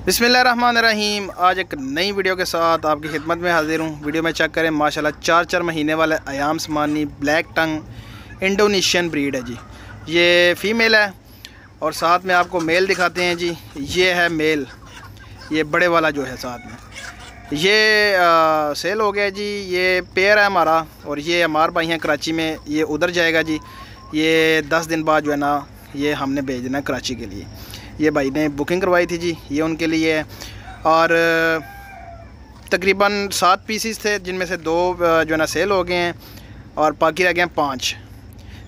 बिस्मिल्लाहिर्रहमानिर्रहीम। आज एक नई वीडियो के साथ आपकी खिदमत में हाजिर हूँ। वीडियो में चेक करें, माशाल्लाह 4 महीने वाले अयाम समानी ब्लैक टंग इंडोनेशियन ब्रीड है जी। ये फ़ीमेल है और साथ में आपको मेल दिखाते हैं जी। ये है मेल, ये बड़े वाला जो है साथ में ये सेल हो गया जी। ये पेयर है हमारा और ये हमारे भाई हैं कराची में, ये उधर जाएगा जी। ये 10 दिन बाद जो है ना ये हमने भेजना है कराची के लिए। ये भाई ने बुकिंग करवाई थी जी, ये उनके लिए है। और तकरीबन 7 पीसीस थे जिनमें से 2 जो है ना सेल हो गए हैं और बाकी रह गए हैं 5।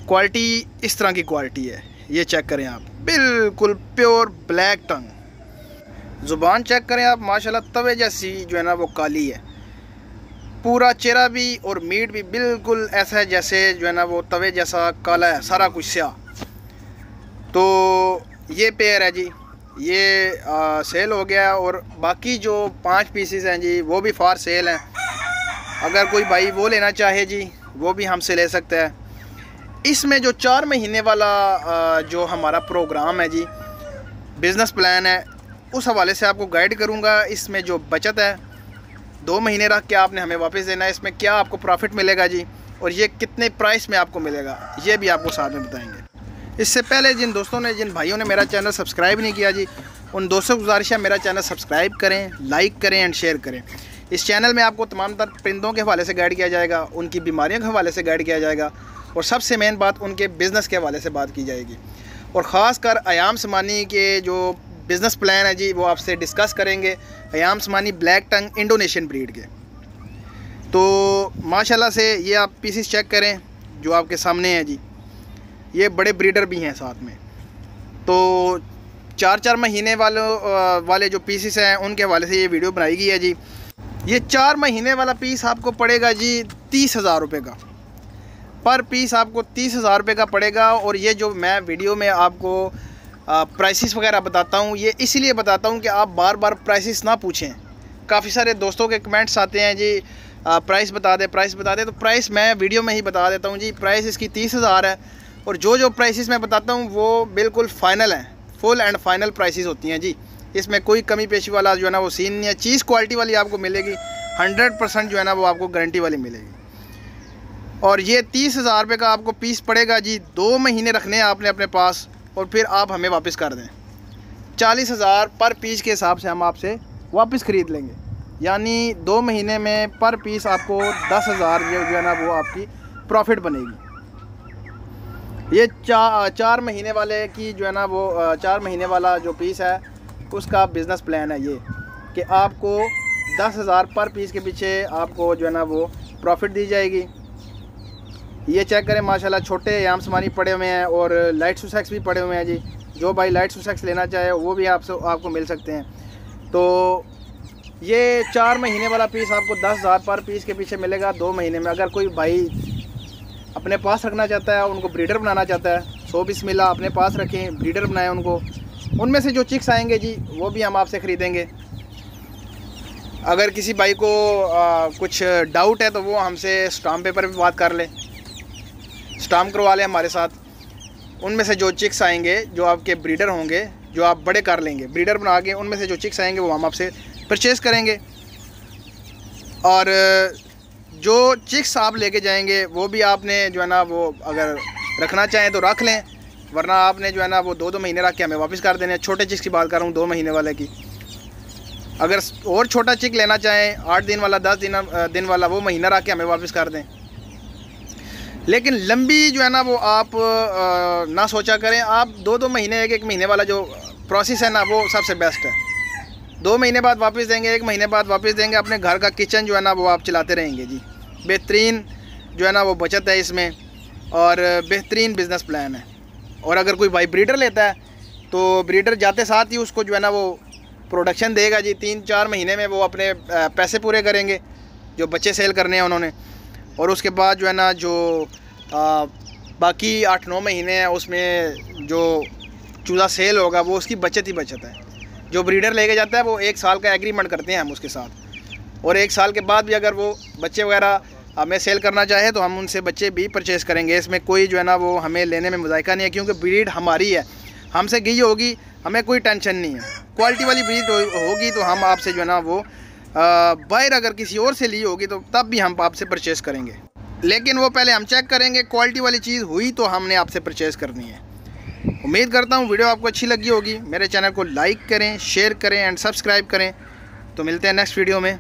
क्वालिटी इस तरह की क्वालिटी है, ये चेक करें आप, बिल्कुल प्योर ब्लैक टंग। ज़ुबान चेक करें आप, माशाल्लाह तवे जैसी जो है ना वो काली है। पूरा चेहरा भी और मीट भी बिल्कुल ऐसा है जैसे जो है ना वो तवे जैसा काला है, सारा कुछ स्याह। तो ये पेयर है जी, ये सेल हो गया। और बाकी जो 5 पीसीस हैं जी वो भी फॉर सेल हैं। अगर कोई भाई वो लेना चाहे जी वो भी हमसे ले सकता है। इसमें जो 4 महीने वाला जो हमारा प्रोग्राम है जी, बिज़नेस प्लान है, उस हवाले से आपको गाइड करूँगा। इसमें जो बचत है 2 महीने रख के आपने हमें वापस देना है, इसमें क्या आपको प्रॉफिट मिलेगा जी और ये कितने प्राइस में आपको मिलेगा ये भी आपको साथ में बताएंगे। इससे पहले जिन दोस्तों ने, जिन भाइयों ने मेरा चैनल सब्सक्राइब नहीं किया जी, उन दोस्तों को गुजारिश है मेरा चैनल सब्सक्राइब करें, लाइक करें एंड शेयर करें। इस चैनल में आपको तमाम तर परिंदों के हवाले से गाइड किया जाएगा, उनकी बीमारियों के हवाले से गाइड किया जाएगा और सबसे मेन बात उनके बिज़नेस के हवाले से बात की जाएगी। और ख़ास कर अयाम समानी के जो बिज़नेस प्लान है जी वो आपसे डिस्कस करेंगे। अयाम समानी ब्लैक टंग इंडोनेशियन ब्रीड के। तो माशाल्लाह से ये आप पीसीस चेक करें जो आपके सामने है जी। ये बड़े ब्रीडर भी हैं साथ में। तो 4 महीने वाले जो पीसीस हैं उनके हवाले से ये वीडियो बनाई गई है जी। ये 4 महीने वाला पीस आपको पड़ेगा जी 30,000 रुपये का। पर पीस आपको 30,000 रुपये का पड़ेगा। और ये जो मैं वीडियो में आपको प्राइसेस वगैरह बताता हूँ, ये इसीलिए बताता हूँ कि आप बार बार प्राइसेस ना पूछें। काफ़ी सारे दोस्तों के कमेंट्स आते हैं जी प्राइस बता दे, प्राइस बता दे। तो प्राइस मैं वीडियो में ही बता देता हूँ जी। प्राइस इसकी 30,000 है और जो प्राइसेस मैं बताता हूँ वो बिल्कुल फ़ाइनल है, फुल एंड फाइनल प्राइसेस होती हैं जी। इसमें कोई कमी पेशी वाला जो है ना वो सीन नहीं है। चीज़ क्वालिटी वाली आपको मिलेगी, 100% जो है ना वो आपको गारंटी वाली मिलेगी। और ये 30,000 रुपये का आपको पीस पड़ेगा जी। 2 महीने रखने हैं आपने अपने पास और फिर आप हमें वापस कर दें। 40,000 पर पीस के हिसाब से हम आपसे वापस ख़रीद लेंगे। यानी 2 महीने में पर पीस आपको 10,000 जो है ना वो आपकी प्रॉफिट बनेगी। ये 4 महीने वाले की जो है ना वो 4 महीने वाला जो पीस है उसका बिज़नेस प्लान है ये कि आपको 10,000 पर पीस के पीछे आपको जो है ना वो प्रॉफिट दी जाएगी। ये चेक करें, माशाल्लाह छोटे अयाम समानी पड़े हुए हैं और लाइट सुसेक्स भी पड़े हुए हैं जी। जो भाई लाइट सुसेक्स लेना चाहे वो भी आपको मिल सकते हैं। तो ये 4 महीने वाला पीस आपको 10,000 पर पीस के पीछे मिलेगा 2 महीने में। अगर कोई भाई अपने पास रखना चाहता है, उनको ब्रीडर बनाना चाहता है, सो बिस्मिल्लाह अपने पास रखें, ब्रीडर बनाएं उनको। उनमें से जो चिक्स आएंगे जी वो भी हम आपसे ख़रीदेंगे। अगर किसी भाई को कुछ डाउट है तो वो हमसे स्टाम्प पेपर पे बात कर ले, स्टाम्प करवा लें हमारे साथ। उनमें से जो चिक्स आएंगे, जो आपके ब्रीडर होंगे, जो आप बड़े कर लेंगे ब्रीडर बना के, उनमें से जो चिक्स आएंगे वो हम आपसे परचेज़ करेंगे। और जो चिक्स आप लेके जाएंगे वो भी आपने जो है ना वो अगर रखना चाहें तो रख लें, वरना आपने जो है ना वो 2 महीने रख के हमें वापस कर देने। छोटे चिक्स की बात कर रहा हूँ, 2 महीने वाले की। अगर और छोटा चिक लेना चाहें, 8 दिन वाला, 10 दिन वाला, वो महीना रख के हमें वापस कर दें। लेकिन लंबी जो है ना वो आप ना सोचा करें। आप 2 महीने, 1 महीने वाला जो प्रोसेस है ना वो सबसे बेस्ट है। 2 महीने बाद वापस देंगे, 1 महीने बाद वापस देंगे। अपने घर का किचन जो है ना वो आप चलाते रहेंगे जी। बेहतरीन जो है ना वो बचत है इसमें और बेहतरीन बिज़नेस प्लान है। और अगर कोई भाई ब्रीडर लेता है तो ब्रीडर जाते साथ ही उसको जो है ना वो प्रोडक्शन देगा जी। 3-4 महीने में वो अपने पैसे पूरे करेंगे जो बच्चे सेल करने हैं उन्होंने। और उसके बाद जो है ना जो बाकी 8-9 महीने हैं उसमें जो चूज़ा सेल होगा वो उसकी बचत ही बचत है। जो ब्रीडर लेके जाता है वो 1 साल का एग्रीमेंट करते हैं हम उसके साथ। और 1 साल के बाद भी अगर वो बच्चे वगैरह हमें सेल करना चाहे तो हम उनसे बच्चे भी परचेज़ करेंगे। इसमें कोई जो है ना वो हमें लेने में मुज़ायका नहीं है, क्योंकि ब्रीड हमारी है, हमसे गई होगी, हमें कोई टेंशन नहीं है। क्वालिटी वाली ब्रीड होगी तो हम आपसे जो है ना वो बाहर अगर किसी और से ली होगी तो तब भी हम आपसे परचेज़ करेंगे, लेकिन वो पहले हम चेक करेंगे। क्वालिटी वाली चीज़ हुई तो हमने आपसे परचेज़ करनी है। उम्मीद करता हूँ वीडियो आपको अच्छी लगी होगी। मेरे चैनल को लाइक करें, शेयर करें एंड सब्सक्राइब करें। तो मिलते हैं नेक्स्ट वीडियो में।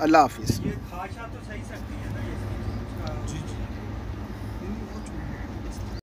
अल्लाह हाफिज़।